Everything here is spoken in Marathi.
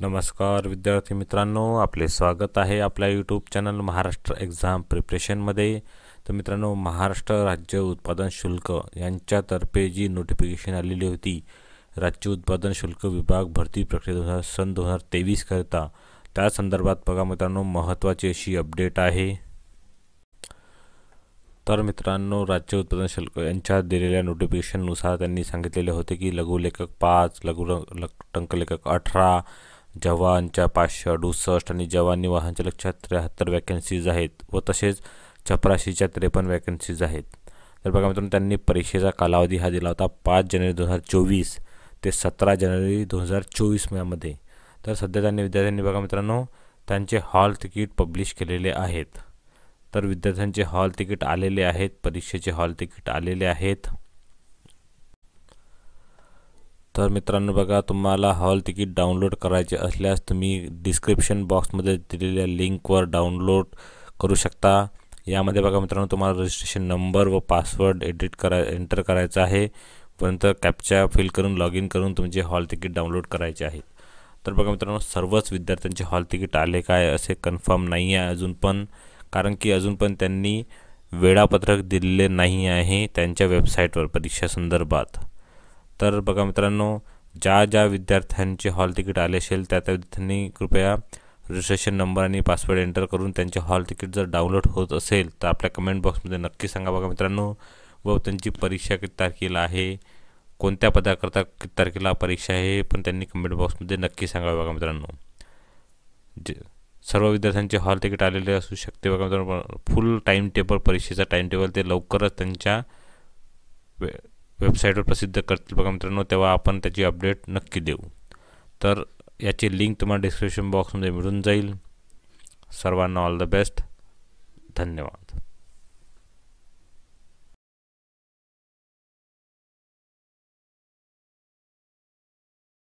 नमस्कार विद्यार्थी मित्रांनो, आपले स्वागत आहे आपल्या यूट्यूब चॅनल महाराष्ट्र एक्झाम प्रिपरेशनमध्ये। तर मित्रांनो, महाराष्ट्र राज्य उत्पादन शुल्क यांच्यातर्फे जी नोटिफिकेशन आलेली होती राज्य उत्पादन शुल्क विभाग भरती प्रक्रिया सन 2023 करता, त्या संदर्भात बघा मित्रांनो महत्त्वाची अशी अपडेट आहे। तर मित्रांनो, राज्य उत्पादन शुल्क यांच्या दिलेल्या नोटिफिकेशननुसार त्यांनी सांगितलेले होते की लघुलेखक 5, टंकलेखक 18, जवानच्या 568 आणि जवान निवाहनच्या 73 वॅकन्सीज आहेत व तसेच चपराशीच्या 53 वॅकन्सीज आहेत। तर बघा मित्रांनो, त्यांनी परीक्षेचा कालावधी हा दिला होता 5 जानेवारी 2024 ते 17 जानेवारी 2024 यामध्ये। तर सध्या विद्यार्थ्यांनी बघा मित्रांनो त्यांचे हॉल तिकीट पब्लिश केलेले आहेत। तर विद्यार्थ्यांचे हॉल तिकीट आलेले आहेत, परीक्षेचे हॉल तिकीट आलेले आहेत। तर मित्रांनो बघा, तुम्हाला हॉल तिकीट डाउनलोड करायचे असल्यास तुम्ही डिस्क्रिप्शन बॉक्समध्ये दिलेल्या लिंकवर डाउनलोड करू शकता। यामध्ये बघा मित्रांनो, तुम्हाला रजिस्ट्रेशन नंबर व पासवर्ड एंटर करायचा आहे, नंतर कॅप्चा फिल करून लॉग इन करून तुमचे हॉल तिकीट डाउनलोड करायचे आहेत। तर बघा मित्रांनो, सर्वच विद्यार्थ्यांचे हॉल तिकीट आले काय असे कन्फर्म नाही आहे अजून पण, कारण की अजून पण त्यांनी वेळापत्रक दिलेले नाही आहे त्यांच्या वेबसाईटवर परीक्षा संदर्भात। तर बघा मित्रांनो, ज्या विद्यार्थ्यांचे हॉल तिकीट आले असेल त्या विद्यार्थ्यांनी कृपया रजिस्ट्रेशन नंबर आणि पासवर्ड एंटर करून त्यांचे हॉल तिकीट जर डाउनलोड होत असेल तर आपल्या कमेंट बॉक्समध्ये नक्की सांगा बघा मित्रांनो। व त्यांची परीक्षा किती तारखेला आहे, कोणत्या पदाकरता किती तारखेला परीक्षा आहे हे पण त्यांनी कमेंट बॉक्समध्ये नक्की सांगा बघा मित्रांनो। सर्व विद्यार्थ्यांचे हॉल तिकीट आलेले असू शकते बघा मित्रांनो। फुल टाइम टेबल, परीक्षेचा टाइम टेबल ते लवकरच त्यांच्या वेबसाईटवर प्रसिद्ध करतील बघा मित्रांनो, तेव्हा आपण त्याची अपडेट नक्की देऊ। तर याची लिंक तुम्हाला डिस्क्रिप्शन बॉक्समध्ये मिळून जाईल। सर्वांना ऑल द बेस्ट, धन्यवाद।